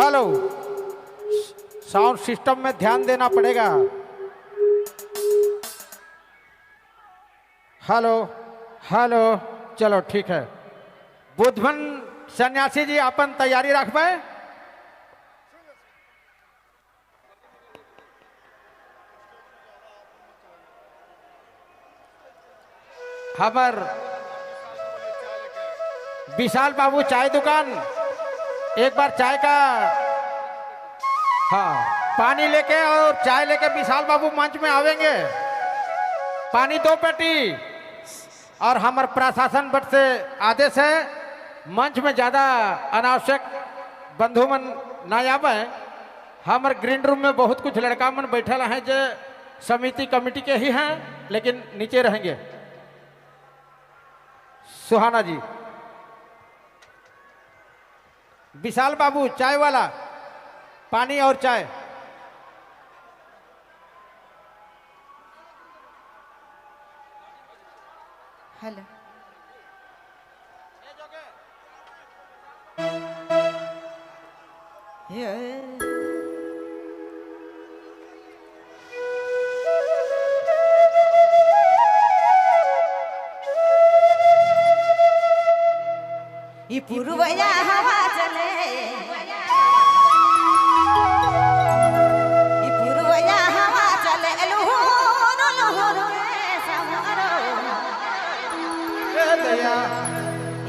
Hello, sound system में ध्यान देना पड़ेगा। हेलो हेलो, चलो ठीक है। बुद्धवन सन्यासी जी अपन तैयारी रखबे। हमर विशाल बाबू चाय दुकान, एक बार चाय का, हाँ, पानी लेके और चाय लेके विशाल बाबू मंच में आवेंगे। पानी 2 पेटी। और हमारे प्रशासन बट से आदेश है, मंच में ज़्यादा अनावश्यक बंधु मन ना आवे। हमारे ग्रीन रूम में बहुत कुछ लड़का मन बैठल हैं जो समिति कमेटी के ही हैं, लेकिन नीचे रहेंगे। सुहाना जी, विशाल बाबू चाय वाला, पानी और चाय। हेलो, ये पूर्वया हवा चले, ये पूर्वया हवा चले, लुहुर लुहुर समरो,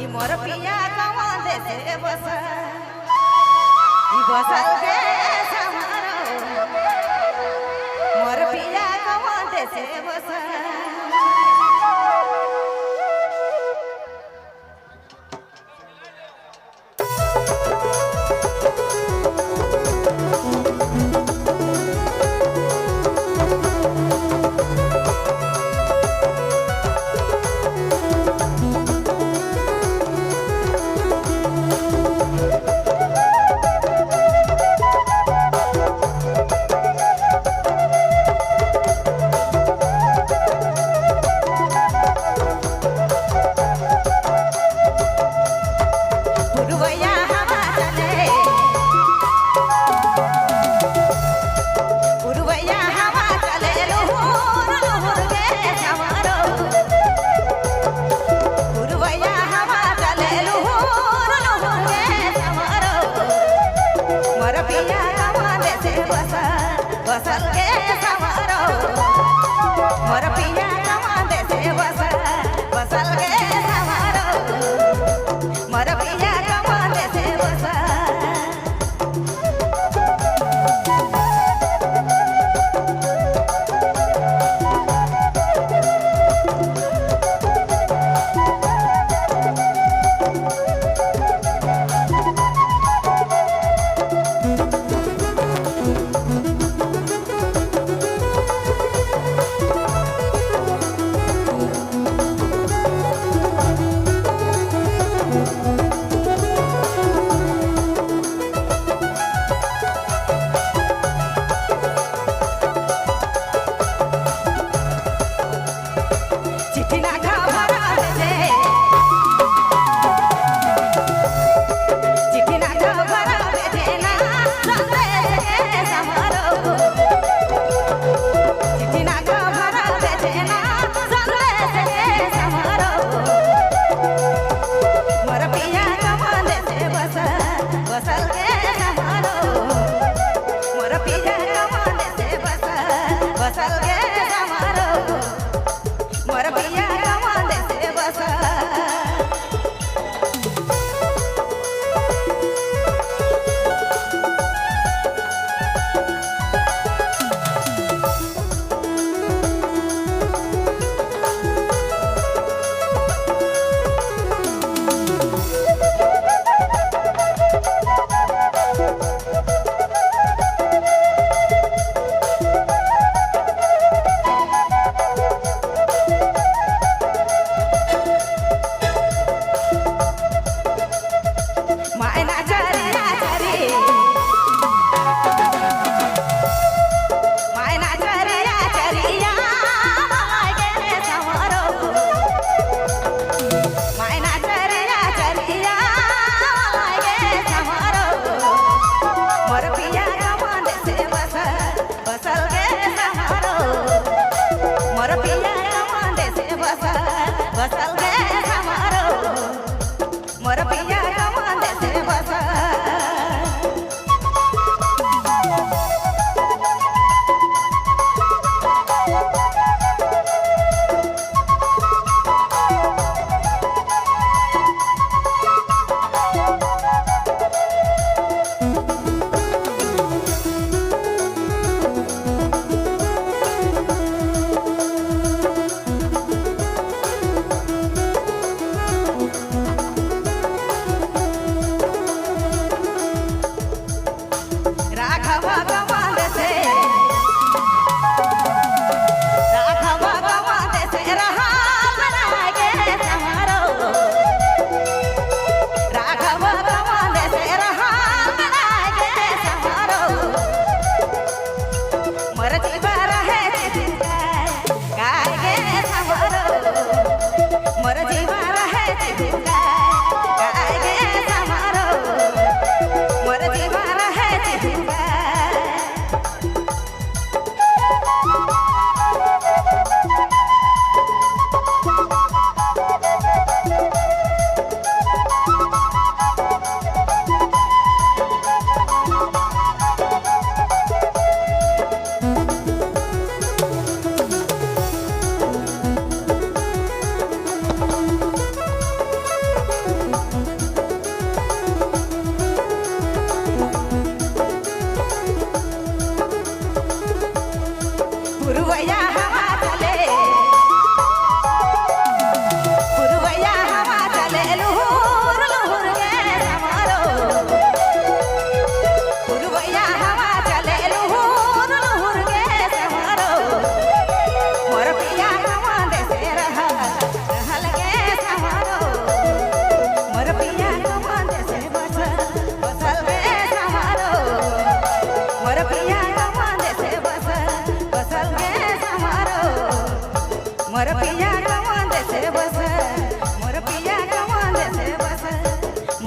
ये मोर पिया कवा दे से बस, ये बस के समरो, मोर पिया कवा दे से बस।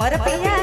मोर पिया